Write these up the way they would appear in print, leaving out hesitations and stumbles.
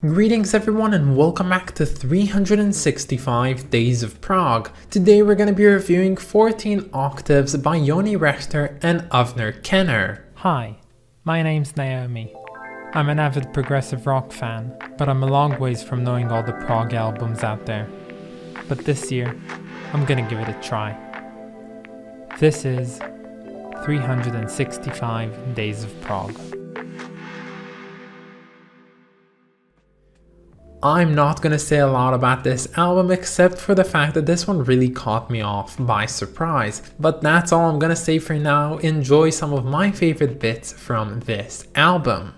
Greetings everyone and welcome back to 365 Days of Prog. Today we're going to be reviewing 14 Octaves by Yoni Rechter and Avner. Hi, my name's Naomi. I'm an avid progressive rock fan, but I'm a long ways from knowing all the prog albums out there. But this year, I'm gonna give it a try. This is 365 Days of Prog. I'm not gonna say a lot about this album except for the fact that this one really caught me off by surprise. But that's all I'm gonna say for now. Enjoy some of my favorite bits from this album.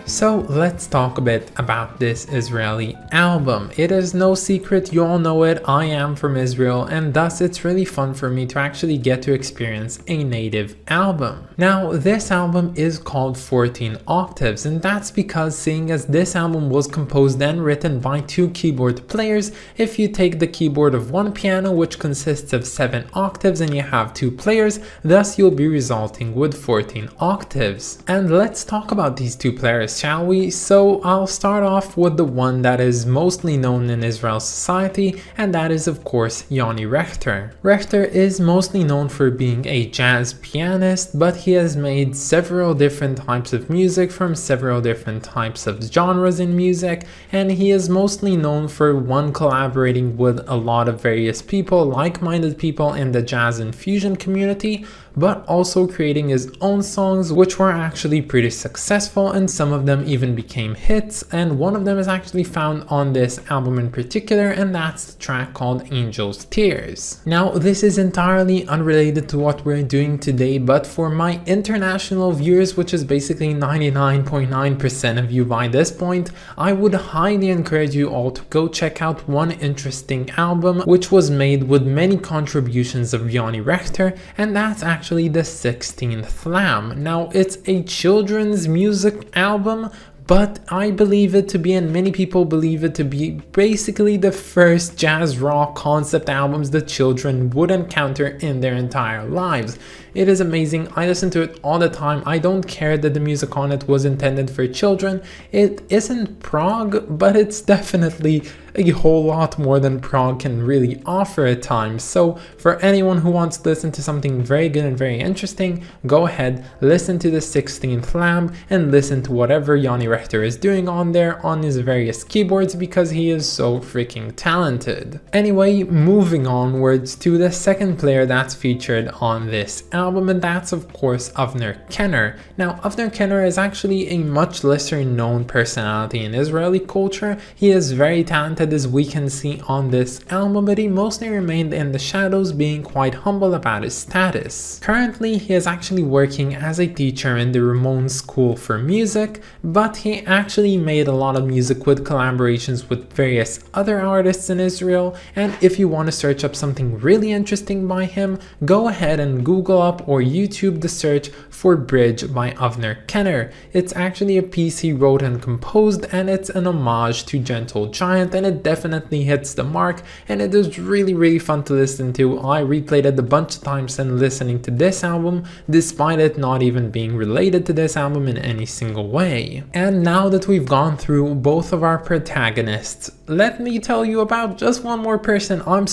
So let's talk a bit about this Israeli album. It is no secret, you all know it, I am from Israel, and thus it's really fun for me to actually get to experience a native album. Now this album is called 14 Octaves, and that's because seeing as this album was composed and written by two keyboard players, if you take the keyboard of one piano which consists of 7 octaves and you have 2 players, thus you'll be resulting with 14 octaves. And let's talk about these 2 players, shall we? So I'll start off with the one that is mostly known in Israel society, and that is of course Yoni Rechter. Rechter is mostly known for being a jazz pianist, but he has made several different types of music from several different types of genres in music, and he is mostly known for collaborating with a lot of various people, like-minded people in the jazz and fusion community, but also creating his own songs which were actually pretty successful, and some of them even became hits, and one of them is actually found on this album in particular, and that's the track called Angel's Tears. Now this is entirely unrelated to what we're doing today, but for my international viewers, which is basically 99.9% of you by this point, I would highly encourage you all to go check out one interesting album which was made with many contributions of Yoni Rechter, and that's actually the 16th Lamb. Now it's a children's music album, but I believe it to be, and many people believe it to be, basically the first jazz rock concept albums that children would encounter in their entire lives. It is amazing. I listen to it all the time. I don't care that the music on it was intended for children. It isn't prog, but it's definitely a whole lot more than prog can really offer at times. So for anyone who wants to listen to something very good and very interesting, go ahead, listen to the 16th Lamb and listen to whatever Yoni Rechter is doing on there on his various keyboards, because he is so freaking talented. Anyway, moving onwards to the second player that's featured on this album, and that's of course Avner. Now Avner is actually a much lesser known personality in Israeli culture. He is very talented, as we can see on this album, but he mostly remained in the shadows, being quite humble about his status. Currently he is actually working as a teacher in the Ramon School for Music, but he actually made a lot of music with collaborations with various other artists in Israel, and if you want to search up something really interesting by him, go ahead and Google up or YouTube the search for Bridge by Avner. It's actually a piece he wrote and composed, and it's an homage to Gentle Giant, and it definitely hits the mark, and it is really fun to listen to. I replayed it a bunch of times and listening to this album, despite it not even being related to this album in any single way. And now that we've gone through both of our protagonists, let me tell you about just one more person. I'm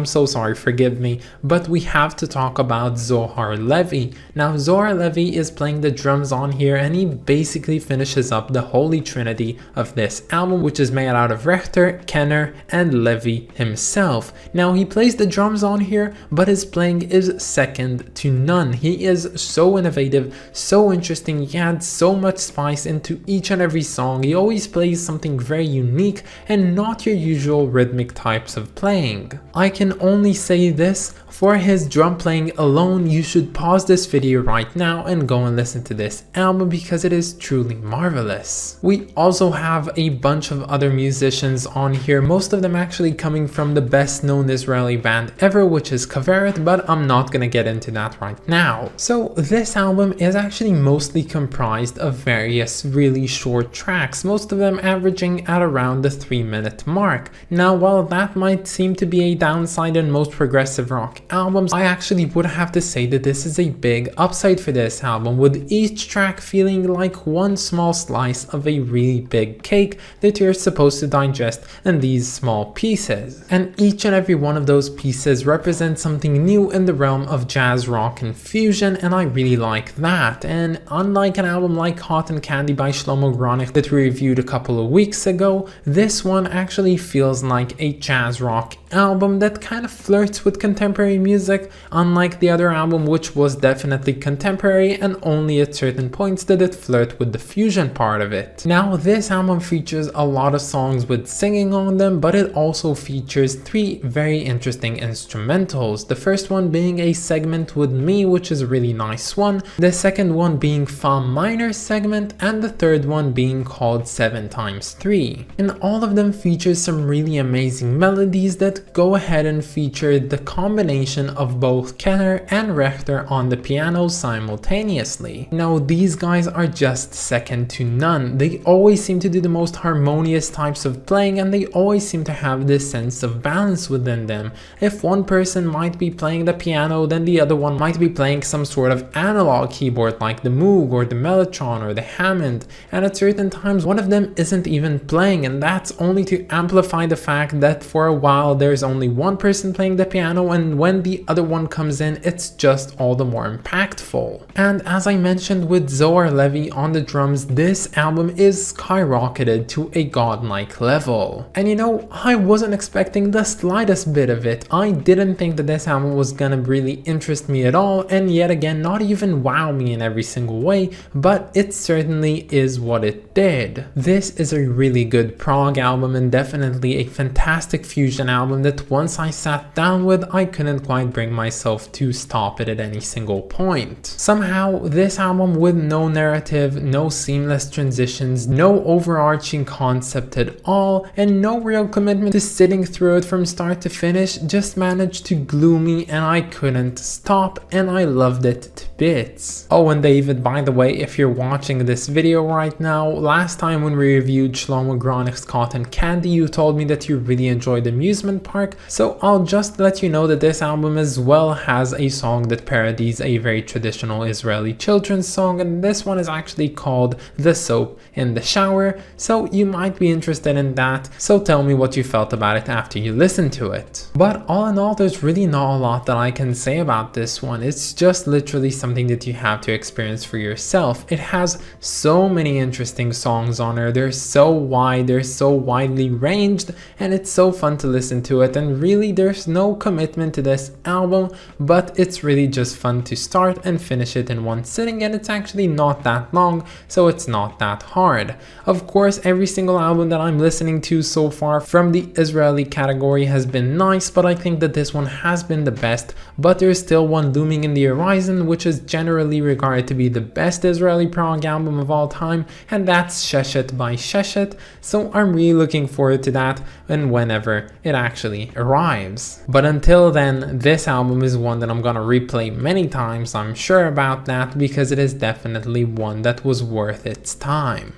so sorry, forgive me, but we have to talk about Zohar Zohar Levi. Now Zohar Levi is playing the drums on here, and he basically finishes up the holy trinity of this album, which is made out of Rechter, Kenner, and Levi himself. Now he plays the drums on here, but his playing is second to none. He is so innovative, so interesting, he adds so much spice into each and every song. He always plays something very unique and not your usual rhythmic types of playing. I can only say this, for his drum playing alone, you should pause this video right now and go and listen to this album because it is truly marvelous. We also have a bunch of other musicians on here, most of them actually coming from the best known Israeli band ever, which is Kaveret, but I'm not gonna get into that right now. So this album is actually mostly comprised of various really short tracks, most of them averaging at around the 3-minute mark. Now while that might seem to be a downside in most progressive rock albums, I actually would have to say that this is a big upside for this album, with each track feeling like one small slice of a really big cake that you're supposed to digest in these small pieces. And each and every one of those pieces represents something new in the realm of jazz, rock, and fusion, and I really like that. And unlike an album like Cotton Candy by Shlomo Gronich that we reviewed a couple of weeks ago, this one actually feels like a jazz rock album that kind of flirts with contemporary music, unlike the other album which was definitely contemporary and only at certain points did it flirt with the fusion part of it. Now this album features a lot of songs with singing on them, but it also features 3 very interesting instrumentals. The first one being a segment with me, which is a really nice one, the second one being Fa minor segment, and the third one being called 7x3. And all of them features some really amazing melodies that go ahead and feature the combination of both Kenner and Rechter on the piano simultaneously. Now these guys are just second to none. They always seem to do the most harmonious types of playing, and they always seem to have this sense of balance within them. If one person might be playing the piano, then the other one might be playing some sort of analog keyboard like the Moog or the Mellotron or the Hammond, and at certain times one of them isn't even playing, and that's only to amplify the fact that for a while there's only one person playing the piano, and when the other one comes in, it's just all the more impactful. And as I mentioned with Zohar Levi on the drums, this album is skyrocketed to a godlike level. And you know, I wasn't expecting the slightest bit of it. I didn't think that this album was gonna really interest me at all, and yet again not even wow me in every single way, but it certainly is what it did. This is a really good prog album and definitely a fantastic fusion album that once I sat down with, I couldn't quite bring myself to stop it at any single point. Somehow this album, with no narrative, no seamless transitions, no overarching concept at all, and no real commitment to sitting through it from start to finish, just managed to glue me, and I couldn't stop, and I loved it to bits. Oh, and David, by the way, if you're watching this video right now, last time when we reviewed Shlomo Gronich's Cotton Candy, you told me that you really enjoyed Amusement Park, so I'll just let you know that this album as well has a song that parodies a very traditional Israeli children's song, and this one is actually called The Soap in the Shower, so you might be interested in that, so tell me what you felt about it after you listen to it. But all in all, there's really not a lot that I can say about this one. It's just literally something that you have to experience for yourself. It has so many interesting songs on it, they're so wide, they're so widely ranged, and it's so fun to listen to it, and really there's no commitment to this album, but it's really just fun to start and finish it in one sitting, and it's actually not that long, so it's not that hard. Of course, every single album that I'm listening to so far from the Israeli category has been nice, but I think that this one has been the best, but there's still one looming in the horizon, which is generally regarded to be the best Israeli prog album of all time, and that's Sheshet by Sheshet, so I'm really looking forward to that, and whenever it actually arrives. But until then, this album is one that I'm gonna replay many times, I'm sure about that, because it is definitely one that was worth its time.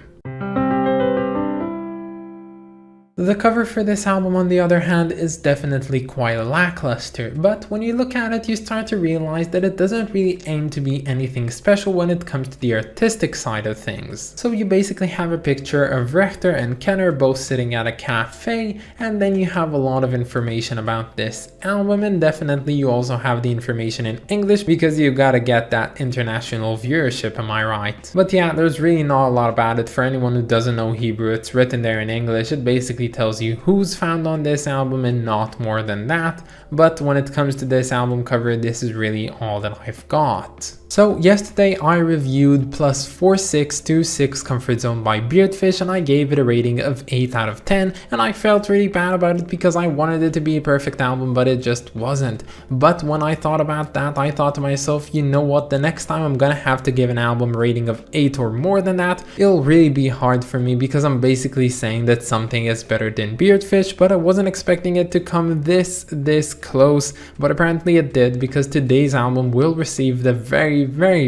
The cover for this album, on the other hand, is definitely quite lackluster, but when you look at it, you start to realize that it doesn't really aim to be anything special when it comes to the artistic side of things. So you basically have a picture of Rechter and Kenner both sitting at a cafe, and then you have a lot of information about this album, and definitely you also have the information in English because you gotta get that international viewership, am I right? But yeah, there's really not a lot about it. For anyone who doesn't know Hebrew, it's written there in English. It basically tells you who's found on this album and not more than that, but when it comes to this album cover, this is really all that I've got. So yesterday I reviewed Plus 4626 Comfort Zone by Beardfish, and I gave it a rating of 8 out of 10, and I felt really bad about it because I wanted it to be a perfect album, but it just wasn't. But when I thought about that, I thought to myself, you know what, the next time I'm gonna have to give an album a rating of 8 or more than that, it'll really be hard for me because I'm basically saying that something is better than Beardfish, but I wasn't expecting it to come this close, but apparently it did, because today's album will receive the very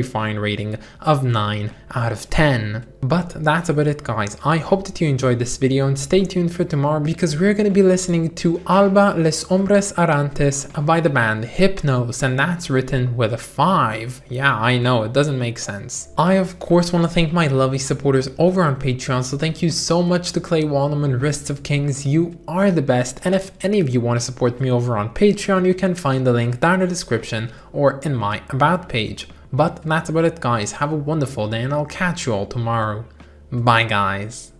fine rating of 9 out of 10. But that's about it, guys. I hope that you enjoyed this video, and stay tuned for tomorrow because we're going to be listening to Alba Les Hombres Errantes by the band Hypnos, and that's written with a 5. Yeah, I know, it doesn't make sense. I of course want to thank my lovely supporters over on Patreon, so thank you so much to Clay Wallum and Wrists of Kings. You are the best, and if any of you want to support me over on Patreon, you can find the link down in the description or in my about page. But that's about it, guys. Have a wonderful day, and I'll catch you all tomorrow. Bye, guys.